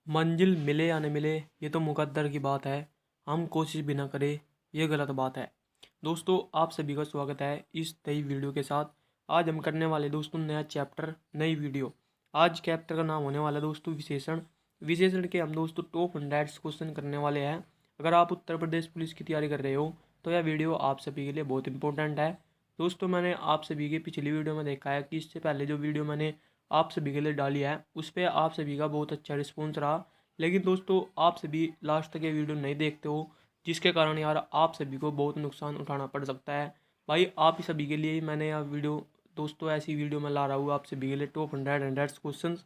मंजिल मिले या न मिले ये तो मुकद्दर की बात है। हम कोशिश भी ना करें ये गलत बात है। दोस्तों आप सभी का स्वागत है इस नई वीडियो के साथ। आज हम करने वाले दोस्तों नया चैप्टर, नई वीडियो। आज चैप्टर का नाम होने वाला है दोस्तों विशेषण। विशेषण के हम दोस्तों टॉप 100 क्वेश्चन करने वाले हैं। अगर आप उत्तर प्रदेश पुलिस की तैयारी कर रहे हो तो यह वीडियो आप सभी के लिए बहुत इंपॉर्टेंट है। दोस्तों मैंने आप सभी की पिछली वीडियो में देखा है कि इससे पहले जो वीडियो मैंने आप सभी के लिए डाली है उस पर आप सभी का बहुत अच्छा रिस्पॉन्स रहा। लेकिन दोस्तों आप सभी लास्ट तक ये वीडियो नहीं देखते हो, जिसके कारण यार आप सभी को बहुत नुकसान उठाना पड़ सकता है। भाई आप ही सभी के लिए ही मैंने यह वीडियो दोस्तों ऐसी वीडियो में ला रहा हूँ आप सभी के लिए टॉप 100 क्वेश्चन।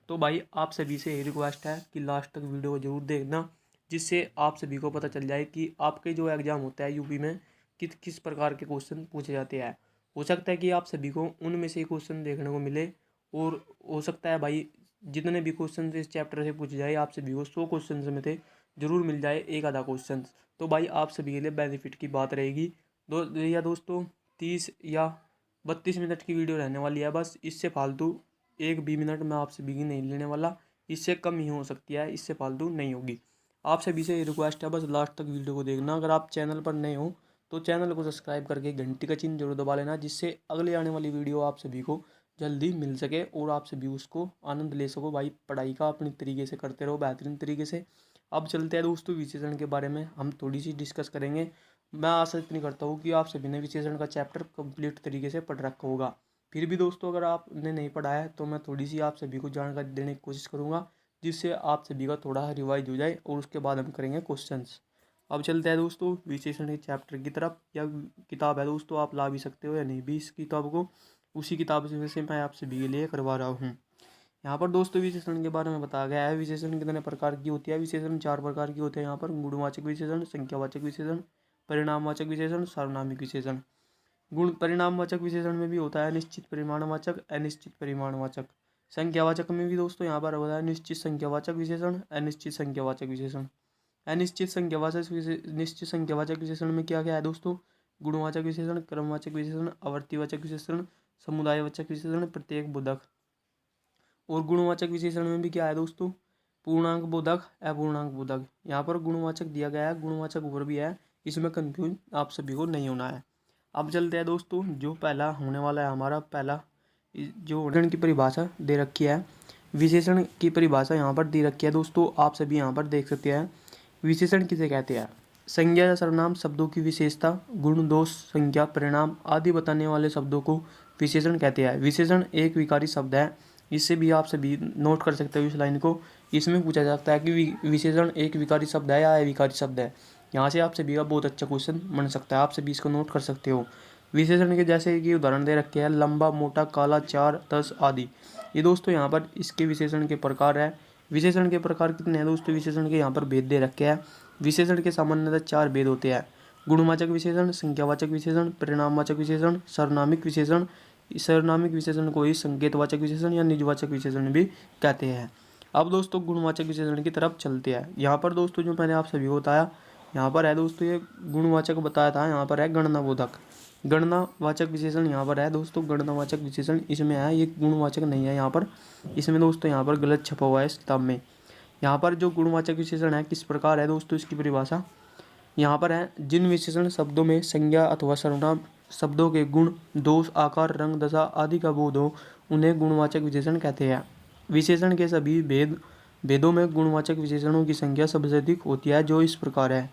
तो भाई आप सभी से यही रिक्वेस्ट है कि लास्ट तक वीडियो को जरूर देखना, जिससे आप सभी को पता चल जाए कि आपके जो एग्ज़ाम होता है यूपी में किस किस प्रकार के क्वेश्चन पूछे जाते हैं। हो सकता है कि आप सभी को उनमें से क्वेश्चन देखने को मिले, और हो सकता है भाई जितने भी क्वेश्चन इस चैप्टर से पूछे जाए आप सभी को 100 क्वेश्चन में से जरूर मिल जाए एक आधा क्वेश्चन। तो भाई आप सभी के लिए बेनिफिट की बात रहेगी। दोस्तों 30 या 32 मिनट की वीडियो रहने वाली है बस। इससे फालतू एक भी मिनट मैं आप सभी की नहीं लेने वाला। इससे कम ही हो सकती है, इससे फालतू नहीं होगी। आप सभी से ये रिक्वेस्ट है बस लास्ट तक वीडियो को देखना। अगर आप चैनल पर नए हो तो चैनल को सब्सक्राइब करके घंटी का चिन्ह जरूर दबा लेना, जिससे अगले आने वाली वीडियो आप सभी को जल्दी मिल सके और आप सभी उसको आनंद ले सको। भाई पढ़ाई का अपनी तरीके से करते रहो बेहतरीन तरीके से। अब चलते हैं दोस्तों विशेषण के बारे में हम थोड़ी सी डिस्कस करेंगे। मैं आशा इतनी करता हूँ कि आप सभी ने विशेषण का चैप्टर कंप्लीट तरीके से पढ़ रखा होगा। फिर भी दोस्तों अगर आपने नहीं पढ़ा है तो मैं थोड़ी सी आप सभी को जानकारी देने की कोशिश करूँगा, जिससे आप सभी का थोड़ा रिवाइज हो जाए और उसके बाद हम करेंगे क्वेश्चंस। अब चलते हैं दोस्तों विशेषण के चैप्टर की तरफ। या किताब है दोस्तों आप ला भी सकते हो या नहीं भी इस किताब को, उसी किताब से मैं आप सभी के लिए करवा रहा हूँ। यहाँ पर दोस्तों विशेषण के बारे में बताया गया है। विशेषण कितने प्रकार की होती है? विशेषण 4 प्रकार की होते हैं। यहाँ पर गुणवाचक विशेषण, संख्यावाचक विशेषण, परिणामवाचक विशेषण, सार्वनामिक विशेषण। गुण परिणामवाचक विशेषण में भी होता है निश्चित परिमाणवाचक, अनिश्चित परिमाणवाचक। संख्यावाचक में भी दोस्तों यहाँ पर होता है निश्चित संख्यावाचक विशेषण, अनिश्चित संख्यावाचक विशेषण। निश्चित संख्यावाचक विशेषण में क्या क्या है दोस्तों? गुणवाचक विशेषण, क्रमवाचक विशेषण, आवर्तीवाचक विशेषण, समुदायवाचक विशेषण, प्रत्येक बोधक। और गुणवाचक विशेषण में भी क्या है दोस्तों? पूर्णांक बोधक, अपूर्णांक बोधक। यहाँ पर गुणवाचक दिया गया है, गुणवाचक ऊपर भी है, इसमें कंफ्यूज आप सभी को नहीं होना है। अब चलते हैं दोस्तों जो पहला होने वाला है हमारा पहला जो विशेषण की परिभाषा दे रखी है। विशेषण की परिभाषा यहाँ पर दे रखी है दोस्तों, आप सभी यहाँ पर देख सकते हैं। विशेषण किसे कहते हैं? संज्ञा या सर्वनाम शब्दों की विशेषता, गुण, दोष, संज्ञा, परिणाम आदि बताने वाले शब्दों को विशेषण कहते हैं। विशेषण एक विकारी शब्द है। इससे भी आप सभी नोट कर सकते हो इस लाइन को। इसमें पूछा जाता है कि विशेषण एक विकारी शब्द है या अविकारी शब्द है। यहाँ से आप सभी का बहुत अच्छा क्वेश्चन बन सकता है, आप सभी इसको नोट कर सकते हो। विशेषण के जैसे कि उदाहरण दे रखे हैं लंबा, मोटा, काला, 4, 10 आदि। ये दोस्तों यहाँ पर इसके विशेषण के प्रकार है। विशेषण के प्रकार कितने हैं दोस्तों? विशेषण के यहाँ पर भेद दे रखे हैं। विशेषण के सामान्यतः 4 भेद होते हैं: गुणवाचक विशेषण, संख्यावाचक विशेषण, परिणामवाचक विशेषण, सार्वनामिक विशेषण। सार्वनामिक विशेषण को ही संकेतवाचक विशेषण या निजवाचक विशेषण भी कहते हैं। अब दोस्तों गुणवाचक विशेषण की तरफ चलते हैं। यहाँ पर दोस्तों जो मैंने आप सभी को बताया, यहाँ पर है दोस्तों ये गुणवाचक बताया था, यहाँ पर है गणनाबोधक। गणनावाचक विशेषण यहाँ पर है दोस्तों, गणनावाचक विशेषण इसमें है, ये गुणवाचक नहीं है यहाँ पर। इसमें दोस्तों यहाँ पर गलत छपा हुआ है इस किताब में। यहाँ पर जो गुणवाचक विशेषण है किस प्रकार है दोस्तों इसकी परिभाषा यहाँ पर है: जिन विशेषण शब्दों में संज्ञा अथवा सर्वनाम शब्दों के गुण, दोष, आकार, रंग, दशा आदि का बोध हो उन्हें गुणवाचक विशेषण कहते हैं। विशेषण के सभी भेदों में गुणवाचक विशेषणों की संख्या सबसे अधिक होती है, जो इस प्रकार है।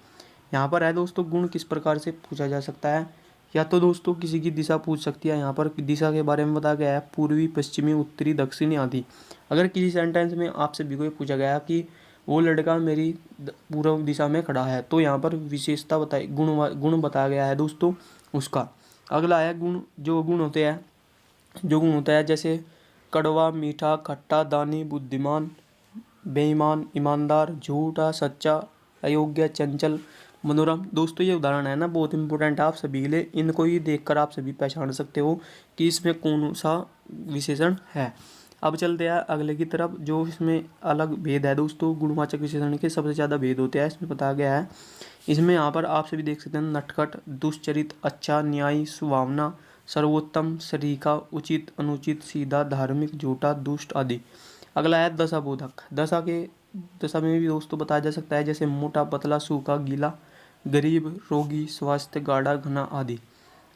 यहाँ पर है दोस्तों गुण किस प्रकार से पूछा जा सकता है? या तो दोस्तों किसी की दिशा पूछ सकती है। यहाँ पर दिशा के बारे में बताया गया है पूर्वी, पश्चिमी, उत्तरी, दक्षिणी आदि। अगर किसी सेंटेंस में आपसे भी कोई पूछा गया कि वो लड़का मेरी पूर्व दिशा में खड़ा है, तो यहाँ पर विशेषता बताई गुण बताया गया है दोस्तों उसका। अगला है गुण। जो गुण होता है जैसे कड़वा, मीठा, खट्टा, दानी, बुद्धिमान, बेईमान, ईमानदार, झूठा, सच्चा, अयोग्य, चंचल, मनोरम। दोस्तों ये उदाहरण है ना बहुत इंपॉर्टेंट है आप सभी के लिए। इनको ही देखकर आप सभी पहचान सकते हो कि इसमें कौन सा विशेषण है। अब चलते हैं अगले की तरफ। जो इसमें अलग भेद है दोस्तों, गुणवाचक विशेषण के सबसे ज़्यादा भेद होते हैं इसमें बताया गया है। इसमें यहाँ पर आप सभी देख सकते हैं नटखट, दुष्चरित, अच्छा, न्यायी, सुहावना, सर्वोत्तम, सरीखा, उचित, अनुचित, सीधा, धार्मिक, झूठा, दुष्ट आदि। अगला है दशाबोधक। दशा के दशा में भी दोस्तों बताया जा सकता है, जैसे मोटा, पतला, सूखा, गीला, गरीब, रोगी, स्वास्थ्य, गाढ़ा, घना आदि।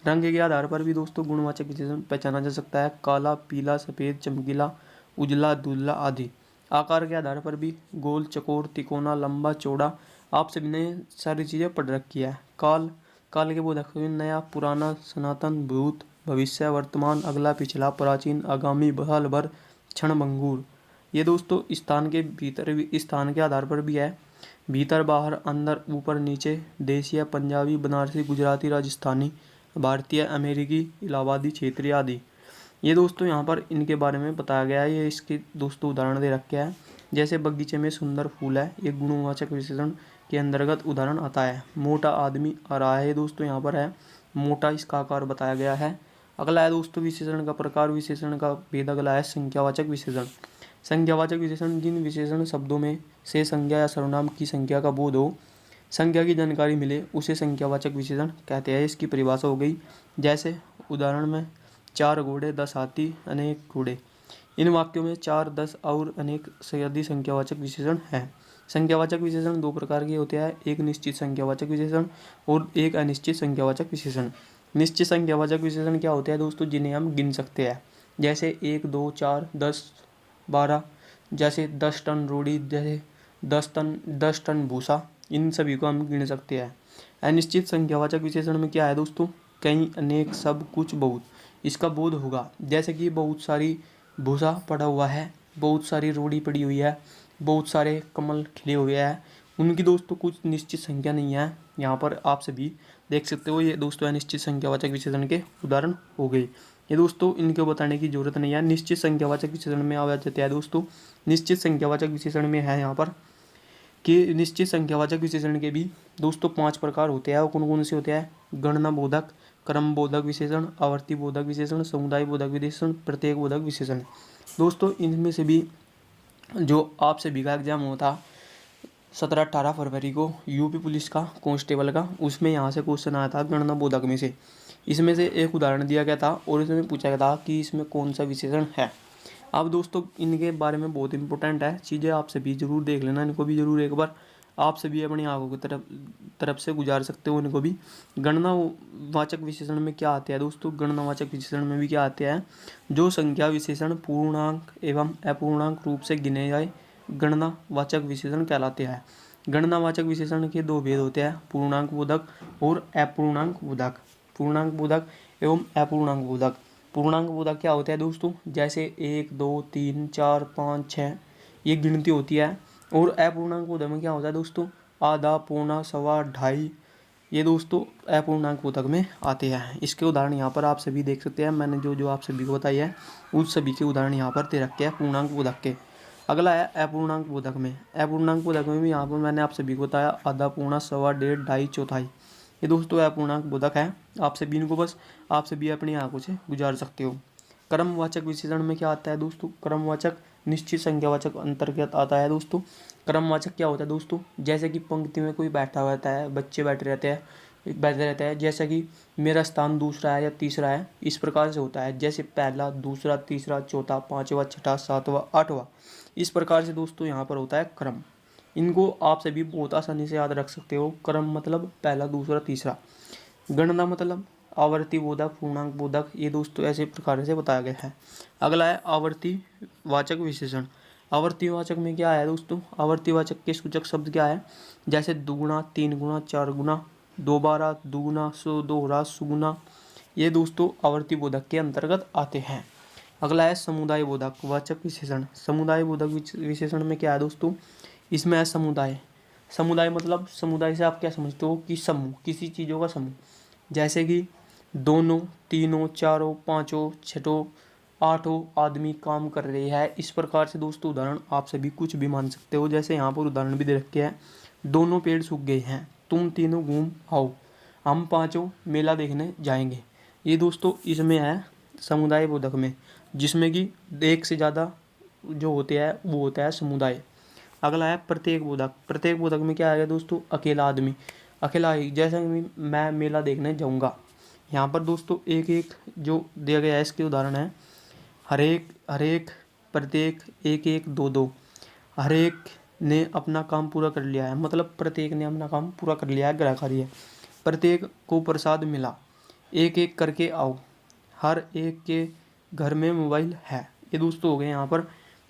रंग के आधार पर भी दोस्तों गुणवाचक विशेषण पहचाना जा सकता है, काला, पीला, सफ़ेद, चमकीला, उजला, धुंधला आदि। आकार के आधार पर भी गोल, चकोर, तिकोना, लंबा, चौड़ा, आप सभी ने सारी चीज़ें पढ़ रखी है। काल के बोधक में नया, पुराना, सनातन, भूत, भविष्य, वर्तमान, अगला, पिछला, प्राचीन, आगामी, साल भर, क्षणभंगुर। ये दोस्तों स्थान के भीतर भी, स्थान के आधार पर भी है, भीतर, बाहर, अंदर, ऊपर, नीचे, देशीय, पंजाबी, बनारसी, गुजराती, राजस्थानी, भारतीय, अमेरिकी, इलाहाबादी, क्षेत्रीय आदि। ये दोस्तों यहाँ पर इनके बारे में बताया गया है। ये इसके दोस्तों उदाहरण दे रखे हैं, जैसे बगीचे में सुंदर फूल है, ये गुणवाचक विशेषण के अंतर्गत उदाहरण आता है। मोटा आदमी आ रहा है, दोस्तों यहाँ पर है मोटा, इसका आकार बताया गया है। अगला है दोस्तों विशेषण का प्रकार, विशेषण का भेद। अगला है संख्यावाचक विशेषण। संख्यावाचक विशेषण जिन विशेषण शब्दों में से संज्ञा या सर्वनाम की संख्या का बोध हो, संख्या की जानकारी मिले, उसे संख्यावाचक विशेषण कहते हैं। इसकी परिभाषा हो गई, जैसे उदाहरण में 4 घोड़े, 10 हाथी, अनेक घोड़े। इन वाक्यों में 4, 10 और अनेक से आदि संख्यावाचक विशेषण हैं। संख्यावाचक विशेषण दो प्रकार के होते हैं, एक निश्चित संख्यावाचक विशेषण और एक अनिश्चित संख्यावाचक विशेषण। निश्चित संख्यावाचक विशेषण क्या होते हैं दोस्तों, जिन्हें हम गिन सकते हैं, जैसे 1, 2, 4, 10, 12, जैसे 10 टन रोड़ी, जैसे 10 टन भूसा, इन सभी को हम गिन सकते हैं। अनिश्चित संख्यावाचक विशेषण में क्या है दोस्तों, कई, अनेक, सब, कुछ, बहुत, इसका बोध होगा, जैसे कि बहुत सारी भूसा पड़ा हुआ है, बहुत सारी रोड़ी पड़ी हुई है, बहुत सारे कमल खिले हुए हैं, उनकी दोस्तों कुछ निश्चित संख्या नहीं है। यहाँ पर आप सभी देख सकते हो, ये दोस्तों अनिश्चित संख्यावाचक विशेषण के उदाहरण हो गए। ये दोस्तों इनको बताने की जरूरत नहीं है। निश्चित संख्यावाचक विशेषण में आ जाते हैं दोस्तों, निश्चित संख्यावाचक विशेषण में है यहाँ पर कि निश्चित संख्यावाचक विशेषण के भी दोस्तों 5 प्रकार होते हैं। और कौन कौन से होते हैं, गणना बोधक, क्रम बोधक विशेषण, आवर्ती बोधक विशेषण, समुदाय बोधक विशेषण, प्रत्येक बोधक विशेषण। दोस्तों इनमें से भी जो आप सभी का एग्जाम होता 17-18 फरवरी को यूपी पुलिस का कांस्टेबल का, उसमें यहाँ से क्वेश्चन आया था गणना बोधक में से। इसमें से एक उदाहरण दिया गया था और इसमें पूछा गया था कि इसमें कौन सा विशेषण है। अब दोस्तों इनके बारे में बहुत इंपॉर्टेंट है चीज़ें, आप सभी जरूर देख लेना, इनको भी जरूर एक बार आप सभी अपनी आंखों की तरफ से गुजार सकते हो इनको भी। गणनावाचक विशेषण में क्या आते हैं दोस्तों, गणनावाचक विशेषण में भी क्या आते हैं, जो संख्या विशेषण पूर्णांक एवं अपूर्णांक रूप से गिने जाए गणनावाचक विशेषण कहलाते हैं। गणनावाचक विशेषण के दो भेद होते हैं, पूर्णांक बोधक और अपूर्णांक बोधक। पूर्णांक बोधक एवं अपूर्णांक बोधक। पूर्णांक बोधक क्या होता है दोस्तों, जैसे 1, 2, 3, 4, 5, 6 ये गिनती होती है। और अपूर्णांक बोधक में क्या होता है दोस्तों, आधा, पौना, सवा, ढाई, ये दोस्तों अपूर्णांक बोधक में आते हैं। इसके उदाहरण यहाँ पर आप सभी देख सकते हैं, मैंने जो आप सभी को बताई है उस सभी के उदाहरण यहाँ पर दे रखे हैं पूर्णांक बोधक के। अगला है अपूर्णांक बोधक में। अपूर्णांक बोधक में भी यहाँ पर मैंने आप सभी को बताया आधा, पौना, सवा, डेढ़, ढाई, चौथाई, ये दोस्तों अपूर्णांक बोधक है। आप सभी इनको बस आप सभी अपनी आंखों से गुजार सकते हो। क्रमवाचक विशेषण में क्या आता है दोस्तों, क्रमवाचक निश्चित संख्यावाचक अंतर्गत आता है दोस्तों। क्रमवाचक क्या होता है दोस्तों, जैसे कि पंक्ति में कोई बैठा रहता है, बच्चे बैठे रहते हैं, जैसे कि मेरा स्थान दूसरा है या तीसरा है, इस प्रकार से होता है, जैसे पहला, दूसरा, तीसरा, चौथा, पांचवा, छठा, सातवां, आठवां, इस प्रकार से दोस्तों यहाँ पर होता है क्रम। इनको आप सभी बहुत आसानी से याद रख सकते हो। क्रम मतलब पहला, दूसरा, तीसरा। गणना मतलब आवर्ती बोधक, पूर्णांक बोधक, ये दोस्तों ऐसे प्रकार से बताया गया है। अगला है आवर्ती वाचक विशेषण। आवर्ती वाचक में क्या है दोस्तों, आवर्ती वाचक के सूचक शब्द क्या है, जैसे दुगुना, 3 गुना, 4 गुना, दोबारा, दुगुना, दोहरा, सुगुना, ये दोस्तों आवर्ती बोधक के अंतर्गत आते हैं। अगला है समुदाय बोधक वाचक विशेषण। समुदाय बोधक विशेषण में क्या है दोस्तों, इसमें है समुदाय। समुदाय मतलब समुदाय से आप क्या समझते हो कि समूह, किसी चीज़ों का समूह, जैसे कि दोनों, तीनों, चारों, पांचों, छठों, आठों आदमी काम कर रहे हैं। इस प्रकार से दोस्तों उदाहरण आप सभी कुछ भी मान सकते हो। जैसे यहाँ पर उदाहरण भी दे रखे हैं, दोनों पेड़ सूख गए हैं, तुम तीनों घूम आओ, हम पांचों मेला देखने जाएंगे। ये दोस्तों इसमें है समुदाय बोधक में, जिसमें कि एक से ज़्यादा जो होते हैं वो होता है समुदाय। अगला है प्रत्येक बोधक। प्रत्येक बोधक में क्या आएगा दोस्तों, अकेला आदमी, अकेला ही, जैसे मैं मेला देखने जाऊंगा। यहाँ पर दोस्तों एक एक जो दिया गया है इसके उदाहरण है हरेक, प्रत्येक, एक एक, दो दो, हरेक, ने अपना काम पूरा कर लिया है, मतलब प्रत्येक ने अपना काम पूरा कर लिया है, ग्रह कार्य। प्रत्येक को प्रसाद मिला, एक एक करके आओ, हर एक के घर में मोबाइल है। ये दोस्तों हो गए यहाँ पर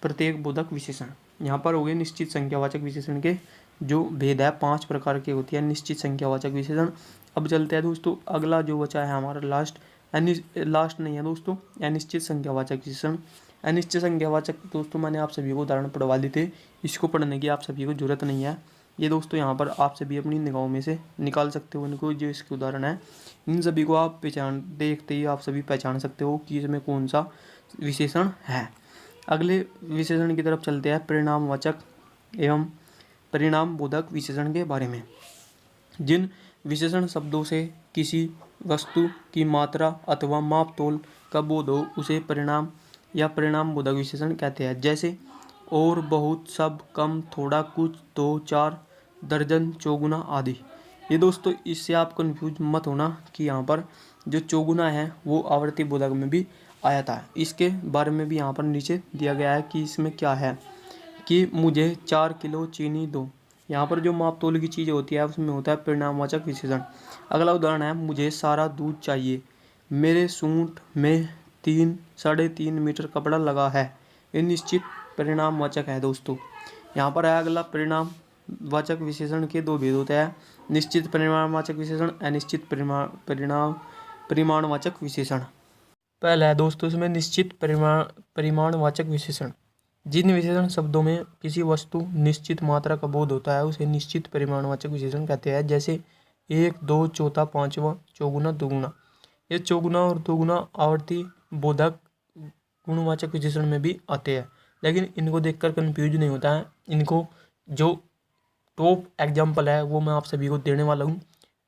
प्रत्येक बोधक विशेषण। यहाँ पर हो गए निश्चित संख्यावाचक विशेषण के जो भेद है 5 प्रकार की होती है निश्चित संख्यावाचक विशेषण। अब चलते हैं दोस्तों, अगला जो बचा है हमारा लास्ट नहीं है दोस्तों, अनिश्चित संख्यावाचक विशेषण। अनिश्चित संख्यावाचक दोस्तों मैंने आप सभी को उदाहरण पढ़वा दी थे, इसको पढ़ने की आप सभी को जरूरत नहीं है। ये दोस्तों यहाँ पर आप सभी अपनी निगाहों में से निकाल सकते हो इनको, जो इसके उदाहरण है इन सभी को आप देखते ही आप सभी पहचान सकते हो कि इसमें कौन सा विशेषण है। अगले विशेषण की तरफ चलते हैं, परिणामवाचक एवं परिणाम बोधक विशेषण के बारे में। जिन विशेषण शब्दों से किसी वस्तु की मात्रा अथवा माप तोल का बोध हो उसे परिणाम या परिणाम बोधक विशेषण कहते हैं। जैसे और, बहुत, सब, कम, थोड़ा, कुछ, 2, 4, दर्जन, चौगुना आदि। ये दोस्तों इससे आप कंफ्यूज मत होना कि यहाँ पर जो चौगुना है वो आवर्ती बोधक में भी आया था। इसके बारे में भी यहाँ पर नीचे दिया गया है कि इसमें क्या है कि मुझे 4 किलो चीनी दो। यहाँ पर जो माप तोल की चीज़ होती है उसमें होता है परिणामवाचक विशेषण। अगला उदाहरण है, मुझे सारा दूध चाहिए, मेरे सूट में 3-3.5 मीटर कपड़ा लगा है। ये निश्चित परिणामवाचक है दोस्तों। यहाँ पर है अगला, परिणामवाचक विशेषण के दो भेद होते हैं, निश्चित परिमाणवाचक विशेषण, अनिश्चित परिमाणवाचक विशेषण। पहला है दोस्तों इसमें निश्चित परिमाणवाचक विशेषण। जिन विशेषण शब्दों में किसी वस्तु निश्चित मात्रा का बोध होता है उसे निश्चित परिमाणवाचक विशेषण कहते हैं। जैसे 1, 2, चौथा, पांचवा, चौगुना, दोगुना। ये चौगुना और दोगुना आवर्ती बोधक गुणवाचक विशेषण में भी आते हैं, लेकिन इनको देखकर कंफ्यूज नहीं होता है। इनको जो टॉप एग्जाम्पल है वो मैं आप सभी को देने वाला हूँ।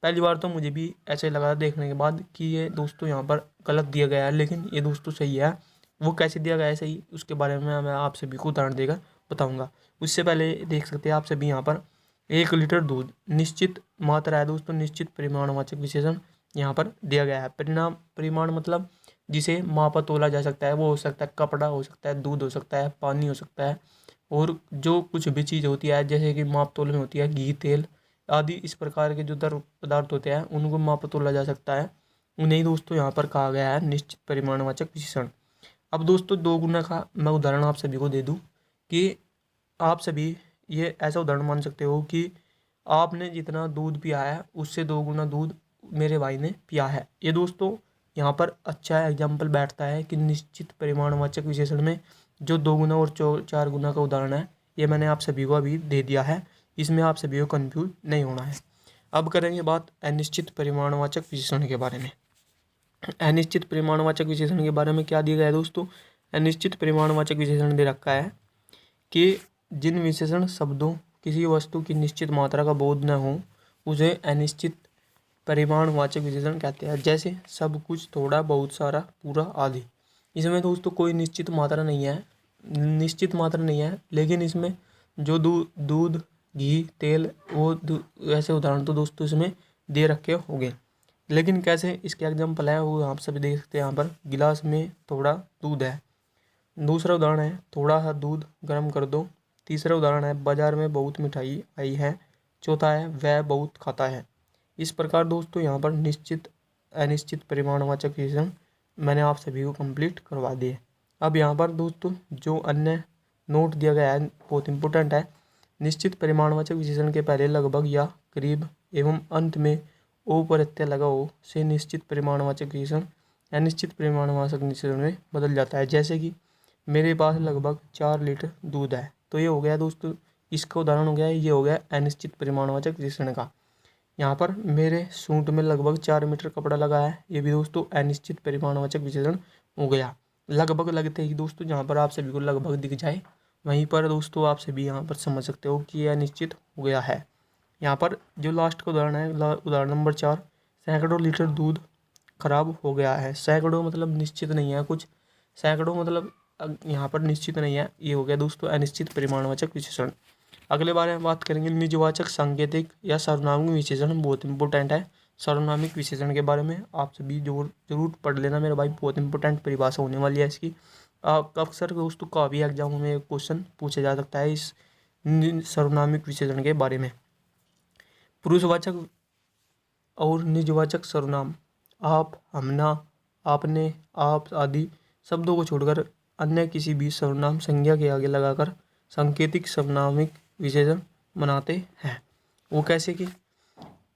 पहली बार तो मुझे भी ऐसे लगा देखने के बाद कि ये दोस्तों यहाँ पर गलत दिया गया है, लेकिन ये दोस्तों सही है। वो कैसे दिया गया है सही, उसके बारे में मैं आप सभी को उदाहरण देकर बताऊंगा। उससे पहले देख सकते हैं आप सभी यहाँ पर 1 लीटर दूध निश्चित मात्रा है दोस्तों, निश्चित परिमाणवाचक विशेषण यहाँ पर दिया गया है। परिमाण मतलब जिसे मापा तोला जा सकता है, वो हो सकता है कपड़ा, हो सकता है दूध, हो सकता है पानी, हो सकता है और जो कुछ भी चीज़ होती है जैसे कि माप तोल में होती है घी, तेल आदि। इस प्रकार के जो द्रव्य पदार्थ होते हैं उनको मापा तोला जा सकता है, उन्हें दोस्तों यहाँ पर कहा गया है निश्चित परिमाणवाचक विशेषण। अब दोस्तों दोगुना का मैं उदाहरण आप सभी को दे दूं कि आप सभी ये ऐसा उदाहरण मान सकते हो कि आपने जितना दूध पिया है उससे 2 गुना दूध मेरे भाई ने पिया है। ये दोस्तों यहाँ पर अच्छा एग्जाम्पल बैठता है कि निश्चित परिमाणवाचक विशेषण में जो 2 गुना और 4 गुना का उदाहरण है ये मैंने आप सभी को अभी दे दिया है, इसमें आप सभी को कन्फ्यूज नहीं होना है। अब करेंगे बात अनिश्चित परिमाणवाचक विशेषण के बारे में। अनिश्चित परिमाणवाचक विशेषण के बारे में क्या दिया गया है दोस्तों, अनिश्चित परिमाणवाचक विशेषण दे रखा है कि जिन विशेषण शब्दों किसी वस्तु की निश्चित मात्रा का बोध न हो उसे अनिश्चित परिमाणवाचक विशेषण कहते हैं। जैसे सब कुछ, थोड़ा, बहुत, सारा, पूरा आदि। इसमें दोस्तों कोई निश्चित मात्रा नहीं है, लेकिन इसमें जो दूध, घी, तेल वो ऐसे उदाहरण तो दोस्तों इसमें दे रखे होंगे। लेकिन कैसे इसके एग्जाम्पल है वो आप सभी देख सकते हैं। यहाँ पर गिलास में थोड़ा दूध है। दूसरा उदाहरण है थोड़ा सा दूध गर्म कर दो। तीसरा उदाहरण है बाजार में बहुत मिठाई आई है। चौथा है वह बहुत खाता है। इस प्रकार दोस्तों यहाँ पर निश्चित अनिश्चित परिमाणवाचक विशेषण मैंने आप सभी को कंप्लीट करवा दिए। अब यहाँ पर दोस्तों जो अन्य नोट दिया गया है बहुत इंपॉर्टेंट है। निश्चित परिमाणवाचक विशेषण के पहले लगभग या करीब एवं अंत में ओ प्रत्यय लगा हो से निश्चित परिमाणवाचक विशेषण अनिश्चित परिमाणवाचक विशेषण में बदल जाता है। जैसे कि मेरे पास लगभग 4 लीटर दूध है, तो ये हो गया दोस्तों, इसका उदाहरण हो गया, ये हो गया अनिश्चित परिमाणवाचक विशेषण का। यहाँ पर मेरे सूट में लगभग 4 मीटर कपड़ा लगा है, ये भी दोस्तों अनिश्चित परिमाणवाचक विशेषण हो गया। लगभग लगते ही दोस्तों जहाँ पर आप सभी को लगभग दिख जाए वहीं पर दोस्तों आप सभी यहाँ पर समझ सकते हो कि यह निश्चित हो गया है। यहाँ पर जो लास्ट का उदाहरण है, उदाहरण नंबर 4, सैकड़ों लीटर दूध खराब हो गया है। सैकड़ों मतलब निश्चित नहीं है कुछ, सैकड़ों मतलब यहाँ पर निश्चित नहीं है। ये हो गया दोस्तों अनिश्चित परिमाणवाचक विशेषण। अगले बारे में बात करेंगे निजवाचक, सांकेतिक या सर्वनामिक विशेषण। बहुत इंपॉर्टेंट है सर्वनामिक विशेषण के बारे में, आप सभी जरूर पढ़ लेना मेरे भाई, बहुत इंपॉर्टेंट परिभाषा होने वाली है इसकी। अक्सर दोस्तों काफ़ी एग्जामों में क्वेश्चन पूछा जा सकता है इस सर्वनामिक विशेषण के बारे में। पुरुषवाचक और निजवाचक सर्वनाम आप, हमना, आपने, आप आदि शब्दों को छोड़कर अन्य किसी भी सर्वनाम संज्ञा के आगे लगाकर सांकेतिक सर्वनामिक विशेषण बनाते हैं। वो कैसे कि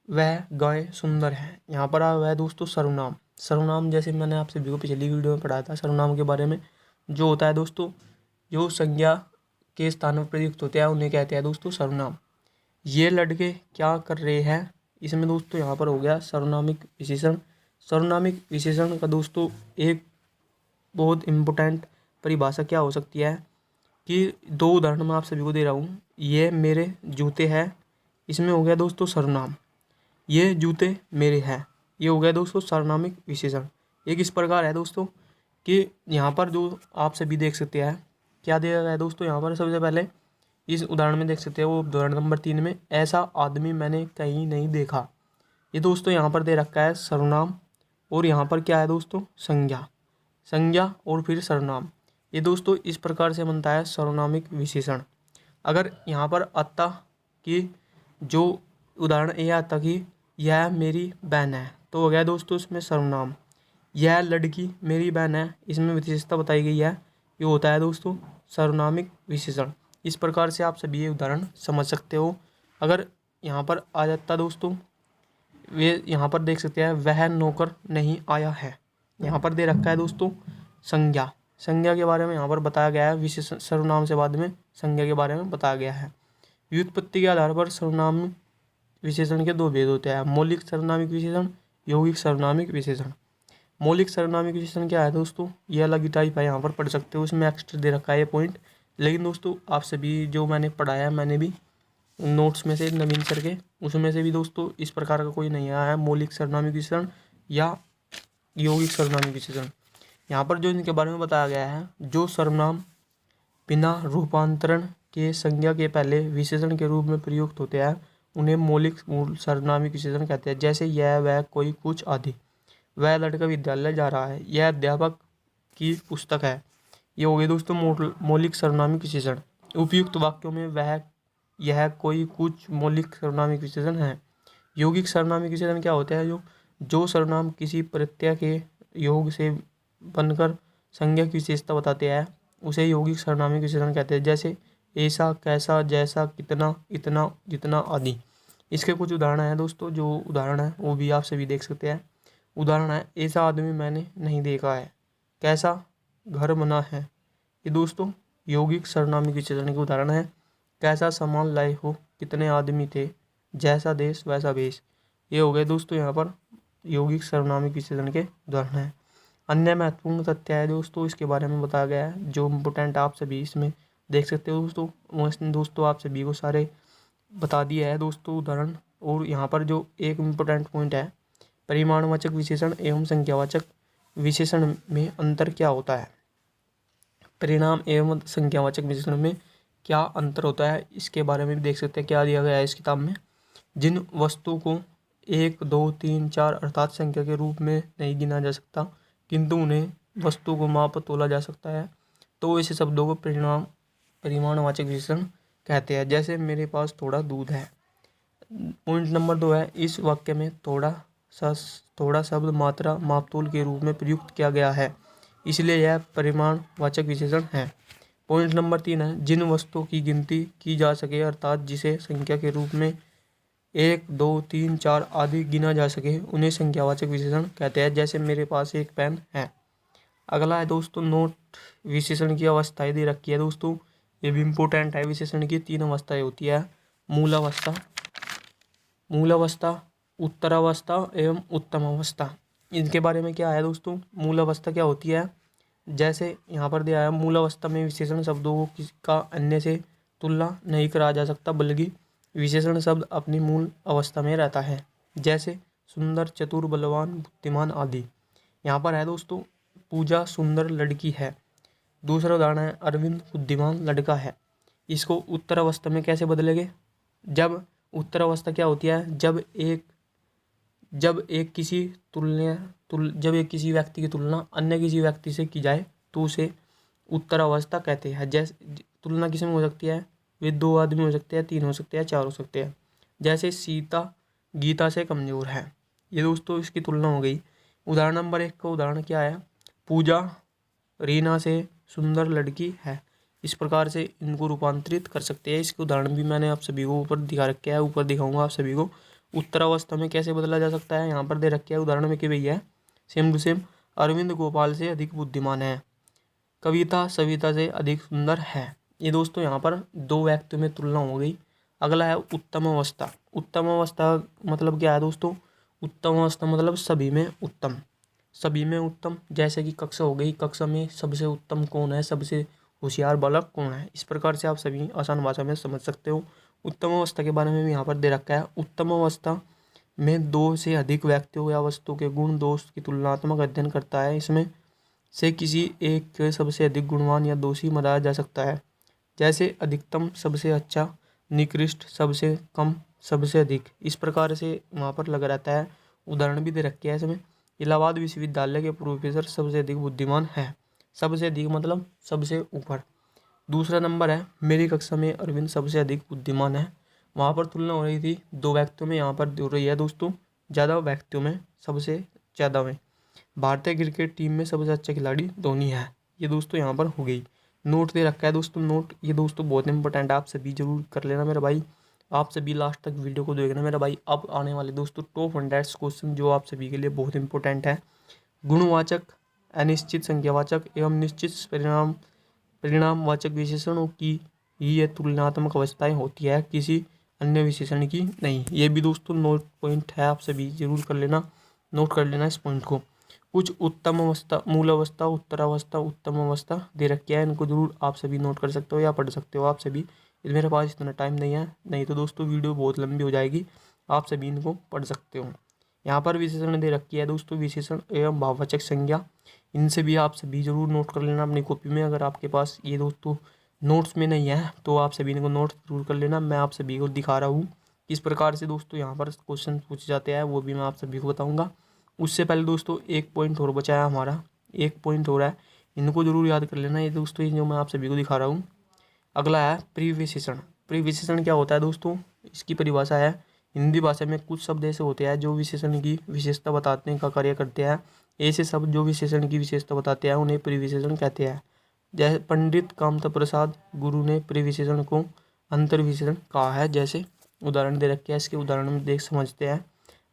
वह गाय सुंदर है, यहाँ पर आया हुआ है दोस्तों सर्वनाम। सर्वनाम जैसे मैंने आपसे पिछली वीडियो में पढ़ाया था सर्वनाम के बारे में, जो होता है दोस्तों जो संज्ञा के स्थान पर प्रयुक्त होते हैं उन्हें कहते हैं दोस्तों सर्वनाम। ये लड़के क्या कर रहे हैं, इसमें दोस्तों यहाँ पर हो गया सर्वनामिक विशेषण। सर्वनामिक विशेषण का दोस्तों एक बहुत इम्पोर्टेंट परिभाषा क्या हो सकती है कि दो उदाहरण मैं आप सभी को दे रहा हूँ। ये मेरे जूते हैं, इसमें हो गया दोस्तों सर्वनाम। ये जूते मेरे हैं, ये हो गया दोस्तों सर्वनामिक विशेषण। एक इस प्रकार है दोस्तों कि यहाँ पर जो आप सभी देख सकते हैं क्या दिया गया है दोस्तों। यहाँ पर सबसे पहले इस उदाहरण में देख सकते हैं, वो उदाहरण नंबर 3 में, ऐसा आदमी मैंने कहीं नहीं देखा। ये दोस्तों यहाँ पर दे रखा है सर्वनाम, और यहाँ पर क्या है दोस्तों संज्ञा, संज्ञा और फिर सर्वनाम। ये दोस्तों इस प्रकार से बनता है सर्वनामिक विशेषण। अगर यहाँ पर आता कि जो उदाहरण ये आता कि यह मेरी बहन है, तो हो गया दोस्तों इसमें सर्वनाम। यह लड़की मेरी बहन है, इसमें विशेषता बताई गई है, ये होता है दोस्तों सर्वनामिक विशेषण। इस प्रकार से आप सभी ये उदाहरण समझ सकते हो। अगर यहाँ पर आ जाता दोस्तों, वे यहाँ पर देख सकते हैं वह नौकर नहीं आया है, यहाँ पर दे रखा है दोस्तों संज्ञा। संज्ञा के बारे में यहाँ पर बताया गया है, विशेषण सर्वनाम से बाद में संज्ञा के बारे में बताया गया है। व्युत्पत्ति के आधार पर सर्वनाम विशेषण के दो भेद होते हैं, मौलिक सर्वनामिक विशेषण, यौगिक सर्वनामिक विशेषण। मौलिक सर्वनामिक विशेषण क्या है दोस्तों, ये अलग ही टाइप है, यहाँ पर पढ़ सकते हो, उसमें एक्स्ट्रा दे रखा है ये पॉइंट। लेकिन दोस्तों आप सभी जो मैंने पढ़ाया है, मैंने भी नोट्स में से नवीन सर के, उसमें से भी दोस्तों इस प्रकार का कोई नहीं आया है मौलिक सर्वनामिक विशेषण या यौगिक सर्वनामिक विशेषण। यहाँ पर जो इनके बारे में बताया गया है, जो सर्वनाम बिना रूपांतरण के संज्ञा के पहले विशेषण के रूप में प्रयुक्त होते हैं उन्हें मौलिक सर्वनामिक विशेषण कहते हैं। जैसे यह, वह, कोई, कुछ आदि। वह लड़का विद्यालय जा रहा है, यह अध्यापक की पुस्तक है। ये हो गए दोस्तों मौलिक सर्वनामिक विशेषण। उपयुक्त वाक्यों में वह, यह, कोई, कुछ मौलिक सर्वनामिक विशेषण हैं। यौगिक सर्वनामिक विशेषण क्या होते हैं, जो सर्वनाम किसी प्रत्यय के योग से बनकर संज्ञा की विशेषता बताते हैं उसे यौगिक सर्वनामिक विशेषण कहते हैं। जैसे ऐसा, कैसा, जैसा, कितना, इतना, जितना आदि। इसके कुछ उदाहरण हैं दोस्तों, जो उदाहरण है वो भी आप सभी देख सकते हैं। उदाहरण है, ऐसा आदमी मैंने नहीं देखा है, कैसा घर बना है। ये दोस्तों यौगिक सर्वनामिक विशेषण के उदाहरण है। कैसा सामान लाए हो, कितने आदमी थे, जैसा देश वैसा वेश। ये हो गए दोस्तों यहाँ पर यौगिक सर्वनामिक विशेषण के उदाहरण हैं। अन्य महत्वपूर्ण तथ्य है दोस्तों इसके बारे में बताया गया है, जो इम्पोर्टेंट आप सभी इसमें देख सकते हो दोस्तों। उसने दोस्तों आप सभी को सारे बता दिया है दोस्तों उदाहरण। और यहाँ पर जो एक इम्पोर्टेंट पॉइंट है, परिमाणवाचक विशेषण एवं संख्यावाचक विशेषण में अंतर क्या होता है, परिणाम एवं संख्यावाचक विशेषण में क्या अंतर होता है, इसके बारे में भी देख सकते हैं क्या दिया गया है इस किताब में। जिन वस्तु को 1, 2, 3, 4 अर्थात संख्या के रूप में नहीं गिना जा सकता किंतु उन्हें वस्तु को माप तोला जा सकता है, तो ऐसे शब्दों को परिमाणवाचक विशेषण कहते हैं। जैसे मेरे पास थोड़ा दूध है। पॉइंट नंबर 2 है, इस वाक्य में थोड़ा शब्द मात्रा मापतोल के रूप में प्रयुक्त किया गया है, इसलिए यह परिमाणवाचक विशेषण है। पॉइंट नंबर 3 है, जिन वस्तुओं की गिनती की जा सके अर्थात जिसे संख्या के रूप में 1, 2, 3, 4 आदि गिना जा सके उन्हें संख्यावाचक विशेषण कहते हैं। जैसे मेरे पास एक पेन है। अगला है दोस्तों नोट विशेषण की अवस्थाएं दे रखी है दोस्तों, ये भी इम्पोर्टेंट है। विशेषण की 3 अवस्थाएं होती है, मूलावस्था, उत्तरावस्था एवं उत्तम अवस्था। इनके बारे में क्या है दोस्तों, मूलावस्था क्या होती है, जैसे यहाँ पर दिया है, मूलावस्था में विशेषण शब्दों का अन्य से तुलना नहीं करा जा सकता बल्कि विशेषण शब्द अपनी मूल अवस्था में रहता है। जैसे सुंदर, चतुर, बलवान, बुद्धिमान आदि। यहाँ पर है दोस्तों पूजा सुंदर लड़की है। दूसरा उदाहरण है, अरविंद बुद्धिमान लड़का है। इसको उत्तर अवस्था में कैसे बदलेंगे, जब उत्तर अवस्था क्या होती है, जब एक किसी व्यक्ति की तुलना अन्य किसी व्यक्ति से की जाए तो उसे उत्तर अवस्था कहते हैं। जैसे तुलना किस में हो सकती है, वे 2 आदमी हो सकते हैं, 3 हो सकते हैं, 4 हो सकते हैं। जैसे सीता गीता से कमज़ोर है। ये दोस्तों इसकी तुलना हो गई। उदाहरण नंबर 1 का उदाहरण क्या है? पूजा रीना से सुंदर लड़की है। इस प्रकार से इनको रूपांतरित कर सकते हैं। इसके उदाहरण भी मैंने आप सभी को ऊपर दिखा रखे हैं, ऊपर दिखाऊंगा आप सभी को। उत्तरावस्था में कैसे बदला जा सकता है यहाँ पर दे रखे है उदाहरण में कि भैया same to same Arvind Gopal से अधिक बुद्धिमान है, कविता सविता से अधिक सुंदर है। ये दोस्तों यहाँ पर 2 व्यक्तियों में तुलना हो गई। अगला है उत्तम अवस्था। उत्तम अवस्था मतलब क्या है दोस्तों? उत्तम अवस्था मतलब सभी में उत्तम, सभी में उत्तम। जैसे कि कक्षा हो गई, कक्षा में सबसे उत्तम कौन है, सबसे होशियार बालक कौन है। इस प्रकार से आप सभी आसान भाषा में समझ सकते हो। उत्तम अवस्था के बारे में भी यहाँ पर दे रखा है। उत्तम अवस्था में 2 से अधिक व्यक्तियों या वस्तु के गुण दोष की तुलनात्मक अध्ययन करता है। इसमें से किसी एक के सबसे अधिक गुणवान या दोषी बनाया जा सकता है। जैसे अधिकतम सबसे अच्छा, निकृष्ट सबसे कम, सबसे अधिक। इस प्रकार से वहाँ पर लगा रहता है। उदाहरण भी दे रखे हैं इसमें। इलाहाबाद विश्वविद्यालय के प्रोफेसर सबसे अधिक बुद्धिमान है। सबसे अधिक मतलब सबसे ऊपर। दूसरा नंबर है मेरी कक्षा में अरविंद सबसे अधिक बुद्धिमान है। वहाँ पर तुलना हो रही थी 2 व्यक्तियों में, यहाँ पर हो रही है दोस्तों ज़्यादा व्यक्तियों में, सबसे ज़्यादा में। भारतीय क्रिकेट टीम में सबसे अच्छा खिलाड़ी धोनी है। ये दोस्तों यहाँ पर हो गई। नोट दे रखा है दोस्तों, नोट ये दोस्तों बहुत इंपॉर्टेंट है, आप सभी जरूर कर लेना मेरा भाई। आप सभी लास्ट तक वीडियो को देखना मेरा भाई। अब आने वाले दोस्तों टॉप 100 क्वेश्चन जो आप सभी के लिए बहुत इंपॉर्टेंट है। गुणवाचक, अनिश्चित संख्यावाचक एवं निश्चित परिणामवाचक विशेषणों की ही ये तुलनात्मक अवस्थाएं होती है, किसी अन्य विशेषण की नहीं। ये भी दोस्तों नोट पॉइंट है, आप सभी जरूर कर लेना, नोट कर लेना इस पॉइंट को। कुछ उत्तम अवस्था, मूल अवस्था, उत्तरावस्था, उत्तम अवस्था दे रखी है, इनको जरूर आप सभी नोट कर सकते हो या पढ़ सकते हो आप सभी। मेरे पास इतना टाइम नहीं है, नहीं तो दोस्तों वीडियो बहुत लंबी हो जाएगी। आप सभी इनको पढ़ सकते हो। यहाँ पर विशेषण दे रखी है दोस्तों, विशेषण एवं भाववाचक संज्ञा। इनसे भी आप सभी जरूर नोट कर लेना अपनी कॉपी में। अगर आपके पास ये दोस्तों नोट्स में नहीं है तो आप सभी इनको नोट जरूर कर लेना। मैं आप सभी को दिखा रहा हूँ किस प्रकार से दोस्तों यहाँ पर क्वेश्चन पूछे जाते हैं, वो भी मैं आप सभी को बताऊँगा। उससे पहले दोस्तों 1 पॉइंट और बचा है हमारा, 1 पॉइंट हो रहा है, इनको जरूर याद कर लेना। ये दोस्तों ये जो मैं आप सभी को दिखा रहा हूँ। अगला है प्रीविशेषण। प्रीविशेषण क्या होता है दोस्तों? इसकी परिभाषा है हिंदी भाषा में कुछ शब्द ऐसे होते हैं जो विशेषण की विशेषता बताने का कार्य करते हैं। ऐसे शब्द जो विशेषण की विशेषता बताते हैं उन्हें प्रीविशेषण कहते हैं। जैसे पंडित कामता प्रसाद गुरु ने प्रीविशेषण को अंतर्विशेषण कहा है। जैसे उदाहरण दे रखे हैं, इसके उदाहरण में देख समझते हैं।